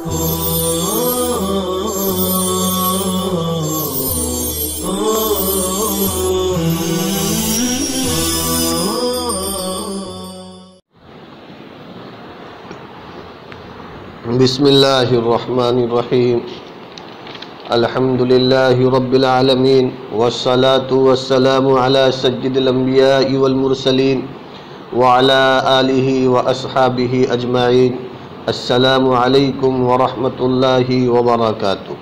بسم اللہ الرحمن الرحیم الحمدللہ رب العالمین والصلاة والسلام علی سید الانبیاء والمرسلین وعلی آلہ واصحابہ اجمعین۔ السلام علیکم ورحمۃ اللہ وبرکاتہ۔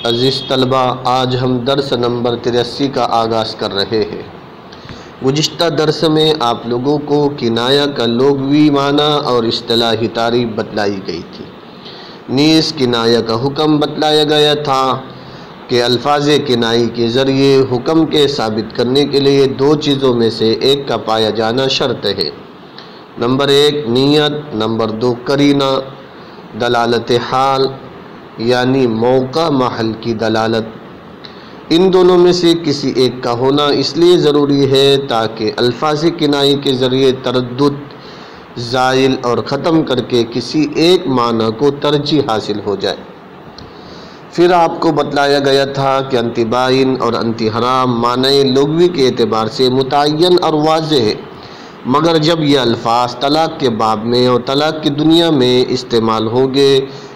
عزیز طلبہ، آج ہم درس نمبر 83 کا آغاز کر رہے ہیں۔ گزشتہ درس میں آپ لوگوں کو کنایہ کا لغوی معنی اور اصطلاحی تعریف بتلائی گئی تھی۔ نیز کنایہ کا حکم بتلایا گیا تھا کہ الفاظ کنائی کے ذریعے حکم کے ثابت کرنے کے لیے دو چیزوں میں سے ایک کا پایا جانا شرط ہے۔ نمبر 1 نیت، نمبر 2 قرینہ، دلالت حال یعنی موقع محل کی دلالت۔ ان دونوں میں سے کسی ایک کا ہونا اس لیے ضروری ہے تاکہ الفاظ کنائی کے ذریعے تردد زائل اور ختم کر کے کسی ایک معنی کو ترجیح حاصل ہو جائے۔ پھر آپ کو بتلایا گیا تھا کہ انتی بائن اور انتی حرام معنی لغوی کے اعتبار سے متعین اور واضح ہے، مگر جب یہ الفاظ طلاق کے باب میں اور طلاق کی دنیا میں استعمال ہوں گے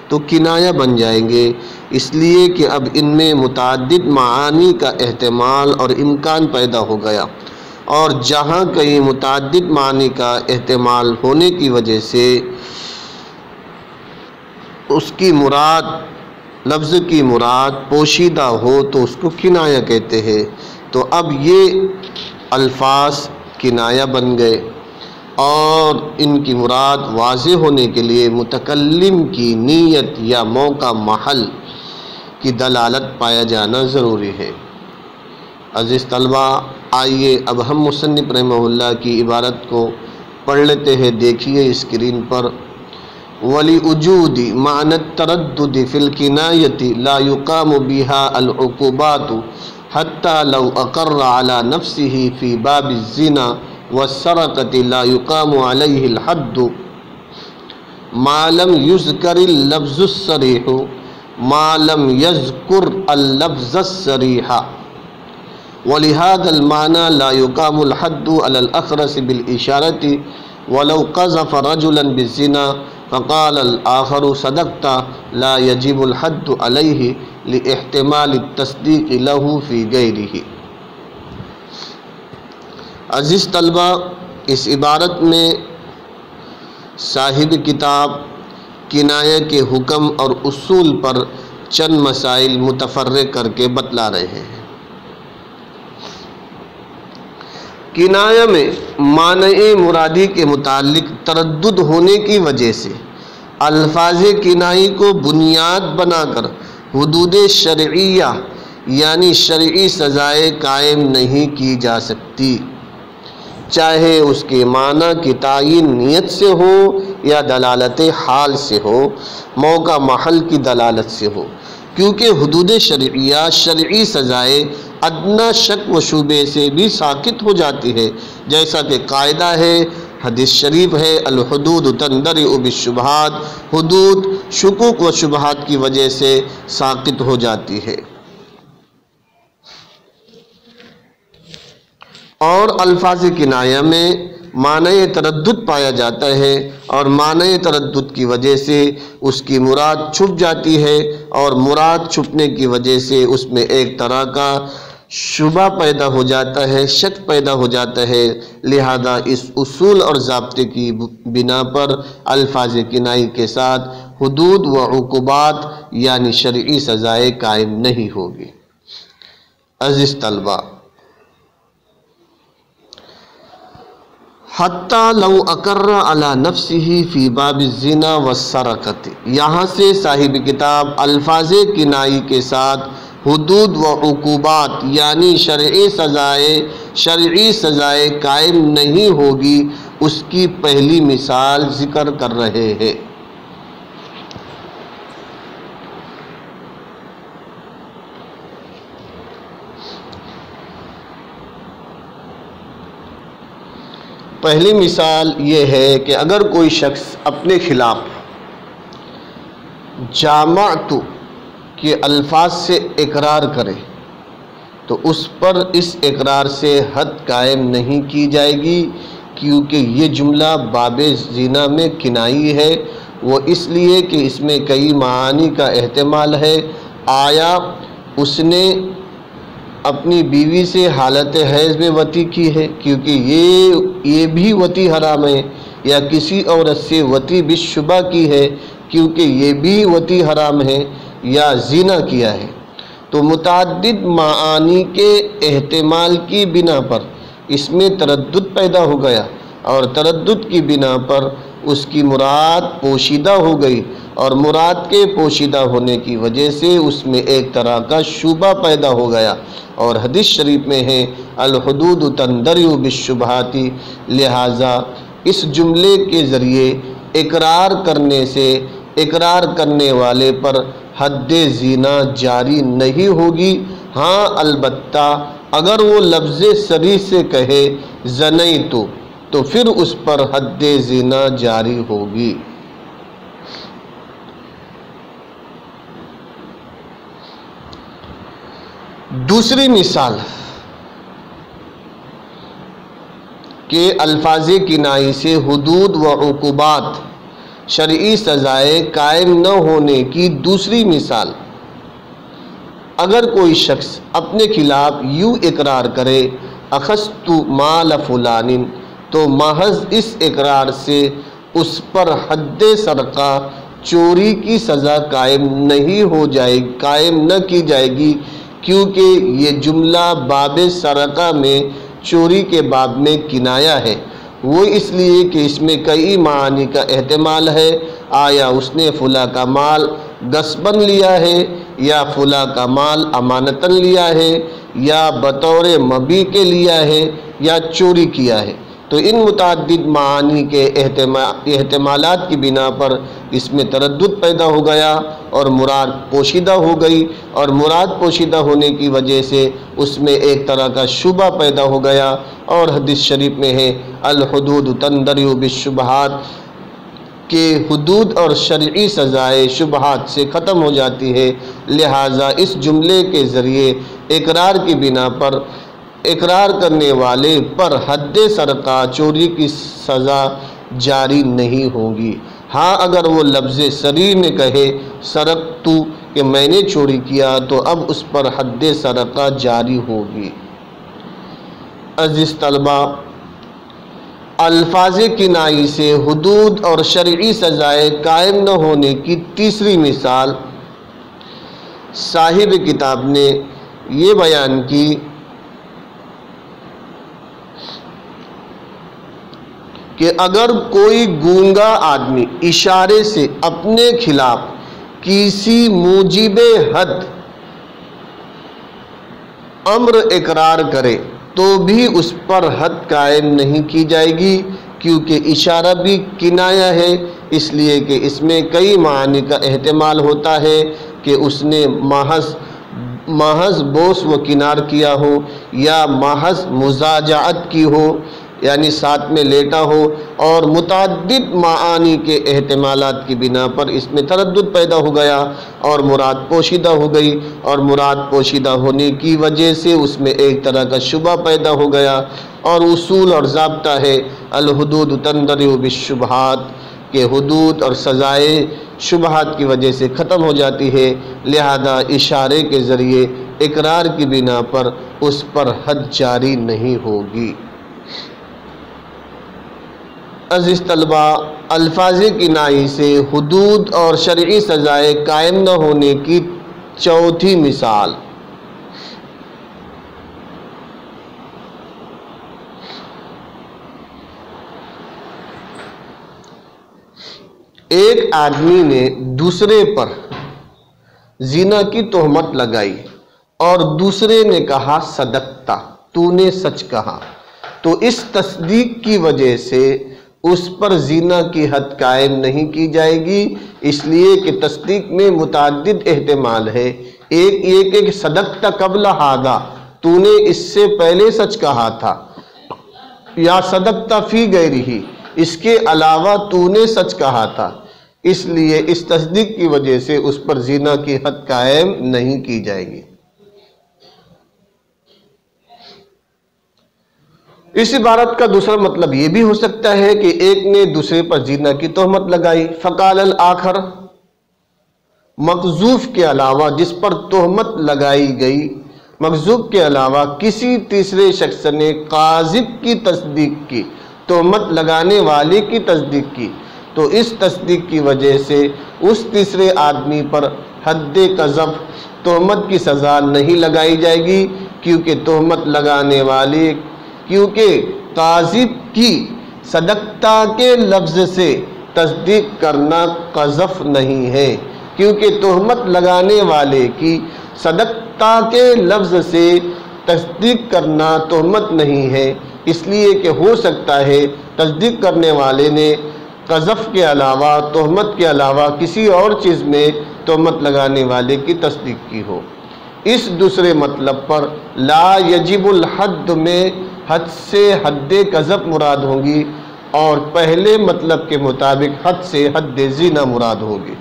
تو کنایہ بن جائیں گے، اس لیے کہ اب ان میں متعدد معانی کا احتمال اور امکان پیدا ہو گیا، اور جہاں کئی متعدد معانی کا احتمال ہونے کی وجہ سے اس کی مراد لفظ کی مراد پوشیدہ ہو تو اس کو کنایہ کہتے ہیں۔ تو اب یہ الفاظ کنایہ بن گئے اور ان کی مراد واضح ہونے کے لیے متکلم کی نیت یا موقع محل کی دلالت پایا جانا ضروری ہے۔ عزیز طلبہ، آئیے اب ہم مصنف رحمہ اللہ کی عبارت کو پڑھ لیتے ہیں۔ دیکھیے اسکرین پر، وَلِوُجُودِ مَعْنَى التَّرَدُّدِ فِي الْكِنَایَةِ لَا يُقَامُ بِهَا الْعُقُوبَاتُ حَتَّى لَوْ أَقَرَّ عَلَى نَفْسِهِ فِي بَابِ الزِّنَا وَالسَّرَقَةِ لَا يُقَامُ عَلَيْهِ الْحَدُّ مَا لَمْ يُذْكَرِ اللَّفْظُ الصَّرِيحُ مَا لَمْ يَذْكُرْ اللَّفْظَ الصَّرِيحَ وَلِهَذَا الْمَعْنَى لَا يُقَامُ الْحَدُّ عَلَى الْأَخْرَسِ بِالْإِشَارَةِ وَلَوْ قَذَفَ رَجُلًا بِالزِّنَا فَقَالَ الْآخَرُ صَدَقْتَ لَا يَجِبُ الْحَدُّ عَلَيْهِ لِاحْتِمَالِ التَّصْدِيقِ لَهُ فِي غَيْرِهِ۔ عزیز طلبہ، اس عبارت میں صاحب کتاب کنایہ کے حکم اور اصول پر چند مسائل متفرق کر کے بتلا رہے ہیں۔ کنایہ میں معنی مرادی کے متعلق تردد ہونے کی وجہ سے الفاظ کنائی کو بنیاد بنا کر حدود شرعیہ یعنی شرعی سزائیں قائم نہیں کی جا سکتی، چاہے اس کے معنی کی تعین نیت سے ہو یا دلالت حال سے ہو، موقع محل کی دلالت سے ہو، کیونکہ حدود شرعیہ شرعی سزائیں ادنیٰ شک و شبے سے بھی ساقط ہو جاتی ہے، جیسا کہ قاعدہ ہے، حدیث شریف ہے، الحدود تندرع بالشبہات، حدود شکوک و شبہات کی وجہ سے ساقط ہو جاتی ہے۔ اور الفاظ کنایہ میں معنی تردد پایا جاتا ہے، اور معنی تردد کی وجہ سے اس کی مراد چھپ جاتی ہے، اور مراد چھپنے کی وجہ سے اس میں ایک طرح کا شبہ پیدا ہو جاتا ہے، شک پیدا ہو جاتا ہے۔ لہذا اس اصول اور ضابطے کی بنا پر الفاظ کنائی کے ساتھ حدود و عقوبات یعنی شرعی سزائیں قائم نہیں ہوگی۔ عزیز طلبہ، حتیٰ لو اقر علی نفسہ فی باب الزنا والسرقۃ، یہاں سے صاحب کتاب الفاظ کنائی کے ساتھ حدود و عقوبات یعنی شرعی سزائیں قائم نہیں ہوگی اس کی پہلی مثال ذکر کر رہے ہیں۔ پہلی مثال یہ ہے کہ اگر کوئی شخص اپنے خلاف جامعت کے الفاظ سے اقرار کرے تو اس پر اس اقرار سے حد قائم نہیں کی جائے گی، کیونکہ یہ جملہ باب زنا میں کنائی ہے۔ وہ اس لیے کہ اس میں کئی معانی کا احتمال ہے۔ آیا اس نے اپنی بیوی سے حالت حیض میں وطی کی ہے، کیونکہ یہ بھی وطی حرام ہے، یا کسی عورت سے وطی بالشبہ کی ہے کیونکہ یہ بھی وطی حرام ہے، یا زنا کیا ہے، تو متعدد معانی کے احتمال کی بنا پر اس میں تردد پیدا ہو گیا، اور تردد کی بنا پر اس کی مراد پوشیدہ ہو گئی، اور مراد کے پوشیدہ ہونے کی وجہ سے اس میں ایک طرح کا شبہ پیدا ہو گیا۔ اور حدیث شریف میں ہے الحدود تندرع بالشبہات، لہٰذا اس جملے کے ذریعے اقرار کرنے سے اقرار کرنے والے پر حد زنا جاری نہیں ہوگی۔ ہاں البتہ اگر وہ لفظ صریح سے کہے زنیت تو پھر اس پر حد زنا جاری ہوگی۔ دوسری مثال کہ الفاظ کنائی سے حدود و عقوبات شرعی سزائیں قائم نہ ہونے کی دوسری مثال، اگر کوئی شخص اپنے خلاف یوں اقرار کرے اخذت مال فلان، تو محض اس اقرار سے اس پر حد سرقہ چوری کی سزا قائم نہ کی جائے گی، کیونکہ یہ جملہ باب سرقہ میں چوری کے باب میں کنایا ہے۔ وہ اس لیے کہ اس میں کئی معانی کا احتمال ہے۔ آیا اس نے فلاں کا مال غصباً لیا ہے، یا فلاں کا مال امانتاً لیا ہے، یا بطور مبیع کے لیا ہے، یا چوری کیا ہے، تو ان متعدد معانی کے احتمالات کی بنا پر اس میں تردد پیدا ہو گیا اور مراد پوشیدہ ہو گئی، اور مراد پوشیدہ ہونے کی وجہ سے اس میں ایک طرح کا شبہ پیدا ہو گیا۔ اور حدیث شریف میں ہے الحدود تندرع بالشبہات، کہ حدود اور شرعی سزائیں شبہات سے ختم ہو جاتی ہے، لہٰذا اس جملے کے ذریعے اقرار کی بنا پر اقرار کرنے والے پر حد سرقہ چوری کی سزا جاری نہیں ہوگی۔ ہاں اگر وہ لفظ صریح میں کہے سرقت کہ میں نے چوری کیا، تو اب اس پر حد سرقہ جاری ہوگی۔ عزیز طلبہ، الفاظ کنائی سے حدود اور شرعی سزائیں قائم نہ ہونے کی تیسری مثال صاحب کتاب نے یہ بیان کی کہ اگر کوئی گونگا آدمی اشارے سے اپنے خلاف کسی موجب حد امر اقرار کرے تو بھی اس پر حد قائم نہیں کی جائے گی، کیونکہ اشارہ بھی کنایا ہے، اس لیے کہ اس میں کئی معنی کا احتمال ہوتا ہے کہ اس نے محض بوس و کنار کیا ہو، یا محض مزاجعت کی ہو، یعنی ساتھ میں لیٹا ہو، اور متعدد معانی کے احتمالات کی بنا پر اس میں تردد پیدا ہو گیا اور مراد پوشیدہ ہو گئی، اور مراد پوشیدہ ہونے کی وجہ سے اس میں ایک طرح کا شبہ پیدا ہو گیا۔ اور اصول اور ضابطہ ہے الحدود تندرع بالشبہات، کہ حدود اور سزائیں شبہات کی وجہ سے ختم ہو جاتی ہے، لہذا اشارے کے ذریعے اقرار کی بنا پر اس پر حد جاری نہیں ہوگی۔ عزیز طلبہ، الفاظ کنائی سے حدود اور شرعی سزائیں قائم نہ ہونے کی چوتھی مثال، ایک آدمی نے دوسرے پر زنا کی تہمت لگائی اور دوسرے نے کہا صدقتا، تو نے سچ کہا، تو اس تصدیق کی وجہ سے اس پر زنا کی حد قائم نہیں کی جائے گی، اس لیے کہ تصدیق میں متعدد احتمال ہے۔ ایک یہ کہ صدقت قبل ھذا، تو نے اس سے پہلے سچ کہا تھا، یا صدقت فی غیرہ، اس کے علاوہ تو نے سچ کہا تھا، اس لیے اس تصدیق کی وجہ سے اس پر زنا کی حد قائم نہیں کی جائے گی۔ اس عبارت کا دوسرا مطلب یہ بھی ہو سکتا ہے کہ ایک نے دوسرے پر زنا کی تہمت لگائی، فقال الآخر، مکذوب کے علاوہ جس پر تہمت لگائی گئی، مکذوب کے علاوہ کسی تیسرے شخص نے کاذب کی تصدیق کی، تہمت لگانے والے کی تصدیق کی، تو اس تصدیق کی وجہ سے اس تیسرے آدمی پر حد قذف، تہمت کی سزا نہیں لگائی جائے گی، کیونکہ تہمت لگانے والے، کیونکہ کاذب کی صدقتا کے لفظ سے تصدیق کرنا قذف نہیں ہے، کیونکہ تہمت لگانے والے کی صدقتا کے لفظ سے تصدیق کرنا تہمت نہیں ہے، اس لیے کہ ہو سکتا ہے تصدیق کرنے والے نے قذف کے علاوہ، تہمت کے علاوہ کسی اور چیز میں تہمت لگانے والے کی تصدیق کی ہو۔ اس دوسرے مطلب پر لا یجب الحد میں حد سے حد قذف مراد ہوگی، اور پہلے مطلب کے مطابق حد سے حد زنا مراد ہوگی۔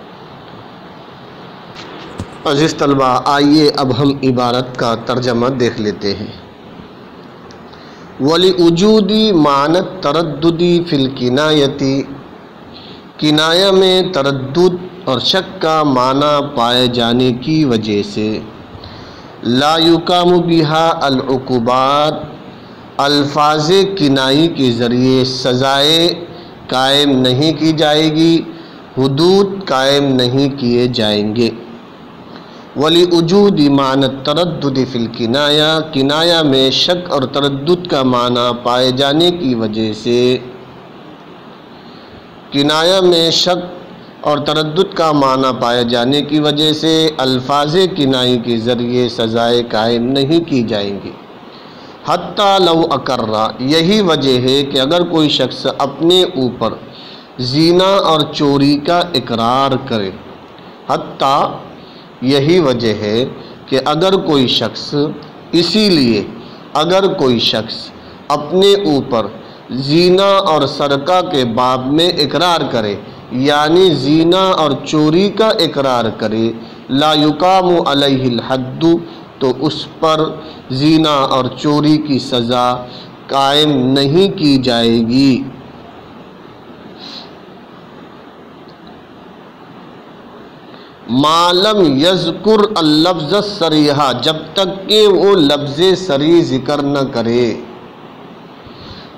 عزیز طلبہ، آئیے اب ہم عبارت کا ترجمہ دیکھ لیتے ہیں۔ وَلِوُجُودِ مَعْنَى التَّرَدُّدِ فِي الْكِنَایَةِ، کنایہ میں تردد اور شک کا معنی پائے جانے کی وجہ سے، لا یقام بها العقوبات، الفاظ کنائی کے ذریعے سزائیں قائم نہیں کی جائے گی، حدود قائم نہیں کیے جائیں گے۔ وَلِوُجُودِ مَعْنَى التَّرَدُّدِ فِي الْكِنَایَةِ، کنایہ میں شک اور تردد کا معنی پائے جانے کی وجہ سے، کنایہ میں شک اور تردد کا معنی پائے جانے کی وجہ سے الفاظ کنائی کے ذریعے سزائیں قائم نہیں کی جائیں گی۔ حتیٰ لو اقرّا، یہی وجہ ہے کہ اگر کوئی شخص اپنے اوپر زنا اور چوری کا اقرار کرے، حتیٰ یہی وجہ ہے کہ اگر کوئی شخص، اسی لیے اگر کوئی شخص اپنے اوپر زنا اور سرقہ کے باب میں اقرار کرے، یعنی زنا اور چوری کا اقرار کرے، لا یقام علیہ الحد، تو اس پر زنا اور چوری کی سزا قائم نہیں کی جائے گی۔ ما لم یذکر اللفظ الصریحہ، جب تک کہ وہ لفظ صریح ذکر نہ کرے،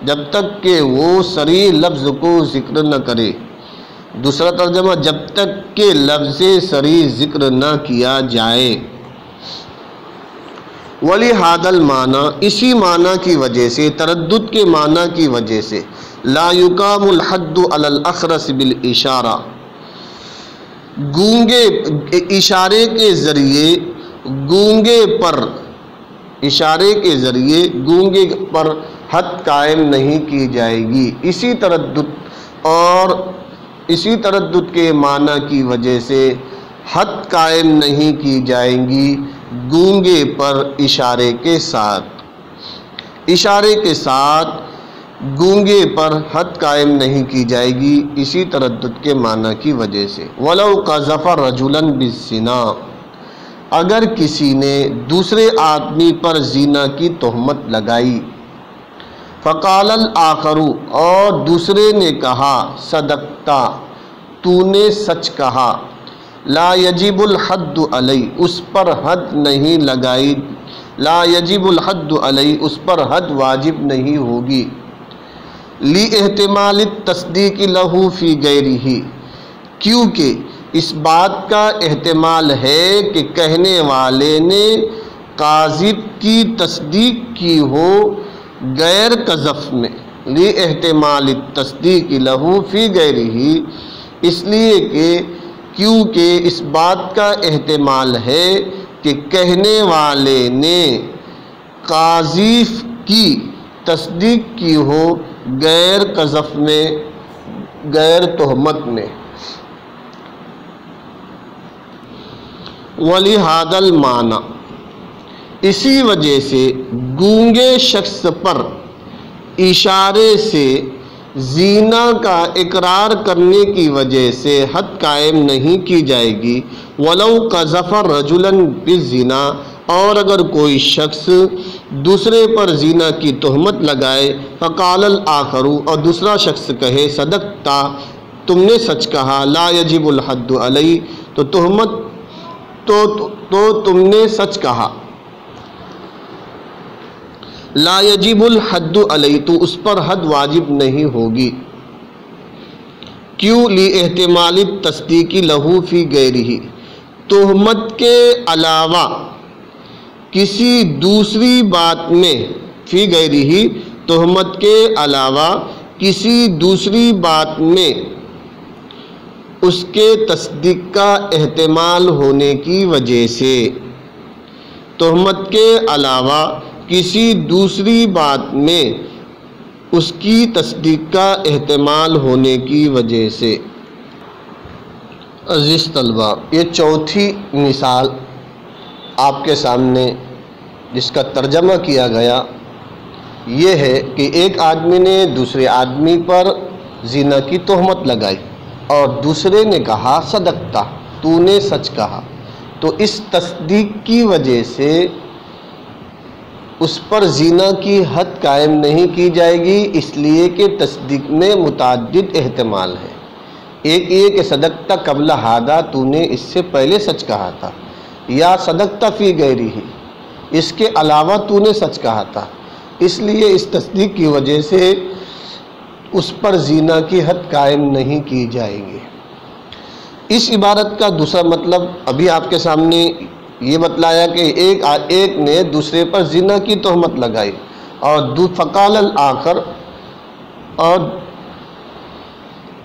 جب تک کہ وہ صریح لفظ کو ذکر نہ کرے۔ دوسرا ترجمہ، جب تک کہ لفظ صریح ذکر نہ کیا جائے۔ وَلِهَذَا الْمَعْنَى، اسی معنی کی وجہ سے، تردد کے معنی کی وجہ سے، لا یقام الحد علی الاخرس بالاشارہ، گونگے اشارے کے ذریعے گونگے پر، اشارے کے ذریعے گونگے پر حد قائم نہیں کی جائے گی۔ اسی تردد کے معنی کی وجہ سے حد قائم نہیں کی جائیں گی گونگے پر اشارے کے ساتھ، اشارے کے ساتھ گونگے پر حد قائم نہیں کی جائے گی، اسی تردد کے معنی کی وجہ سے۔ وَلَوْ قَذَفَ رَجُلًا بِالزِّنَا، اگر کسی نے دوسرے آدمی پر زنا کی تہمت لگائی، فَقَالَ الْآخَرُ، اور دوسرے نے کہا، صدقتا، تو نے سچ کہا، لا یجب الحد علیہ، اس پر حد نہیں لگائی، لا یجب الحد علیہ، اس پر حد واجب نہیں ہوگی، لی احتمال التصدیق لہ فی غیرہ، کیونکہ اس بات کا احتمال ہے کہ کہنے والے نے کاذب کی تصدیق کی ہو غیر قذف میں، لی احتمال التصدیق لہ فی غیرہ، اس لیے کہ کیونکہ اس بات کا احتمال ہے کہ کہنے والے نے قاذف کی تصدیق کی ہو غیر قذف میں، غیر تہمت میں۔ وَلِهَذَا الْمَعْنَى، اسی وجہ سے گونگے شخص پر اشارے سے زنا کا اقرار کرنے کی وجہ سے حد قائم نہیں کی جائے گی۔ وَلَوْ قَذَفَ رَجُلًا بِالزِّنَا، اور اگر کوئی شخص دوسرے پر زنا کی تہمت لگائے، فَقَالَ الْآخَرُ، اور دوسرا شخص کہے، صدقت، تم نے سچ کہا، لا یجب الحد علیہ، تو تم نے سچ کہا، لا یجب الحد علیہ، تو اس پر حد واجب نہیں ہوگی۔ کیوں؟ لاحتمال التصدیق لہ فی غیرہ، تہمت کے علاوہ کسی دوسری بات میں، فی غیرہ، تہمت کے علاوہ کسی دوسری بات میں اس کے تصدیق کا احتمال ہونے کی وجہ سے، تہمت کے علاوہ کسی دوسری بات میں اس کی تصدیق کا احتمال ہونے کی وجہ سے۔ عزیز طلبہ، یہ چوتھی مثال آپ کے سامنے جس کا ترجمہ کیا گیا یہ ہے کہ ایک آدمی نے دوسرے آدمی پر زنا کی تہمت لگائی اور دوسرے نے کہا صدقت، تو نے سچ کہا، تو اس تصدیق کی وجہ سے اس پر زنا کی حد قائم نہیں کی جائے گی، اس لیے کہ تصدیق میں متعدد احتمال ہے۔ ایک یہ کہ صدقت قبل ھذا، تو نے اس سے پہلے سچ کہا تھا، یا صدقت فی غیرہ، اس کے علاوہ تو نے سچ کہا تھا، اس لیے اس تصدیق کی وجہ سے اس پر زنا کی حد قائم نہیں کی جائے گی۔ اس عبارت کا دوسرا مطلب ابھی آپ کے سامنے یہ بتلایا کہ ایک نے دوسرے پر زنا کی تہمت لگائی اور فقال الآخر، اور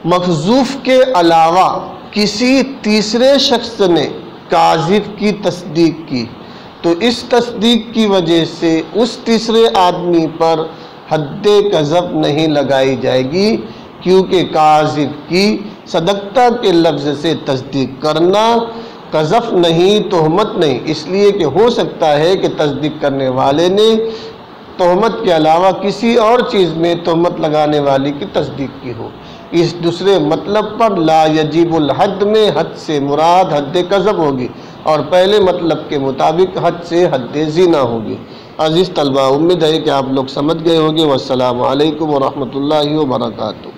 محذوف کے علاوہ کسی تیسرے شخص نے کاذب کی تصدیق کی، تو اس تصدیق کی وجہ سے اس تیسرے آدمی پر حد قذف نہیں لگائی جائے گی، کیونکہ کاذب کی صدقت کے لفظ سے تصدیق کرنا قذف نہیں، تہمت نہیں، اس لیے کہ ہو سکتا ہے کہ تصدیق کرنے والے نے تہمت کے علاوہ کسی اور چیز میں تہمت لگانے والی کی تصدیق کی ہو۔ اس دوسرے مطلب پر لا یجب الحد میں حد سے مراد حد قذف ہوگی، اور پہلے مطلب کے مطابق حد سے حد زنا ہوگی۔ عزیز طلبہ، امید ہے کہ آپ لوگ سمجھ گئے ہوں گے۔ والسلام علیکم ورحمۃ اللہ وبرکاتہ۔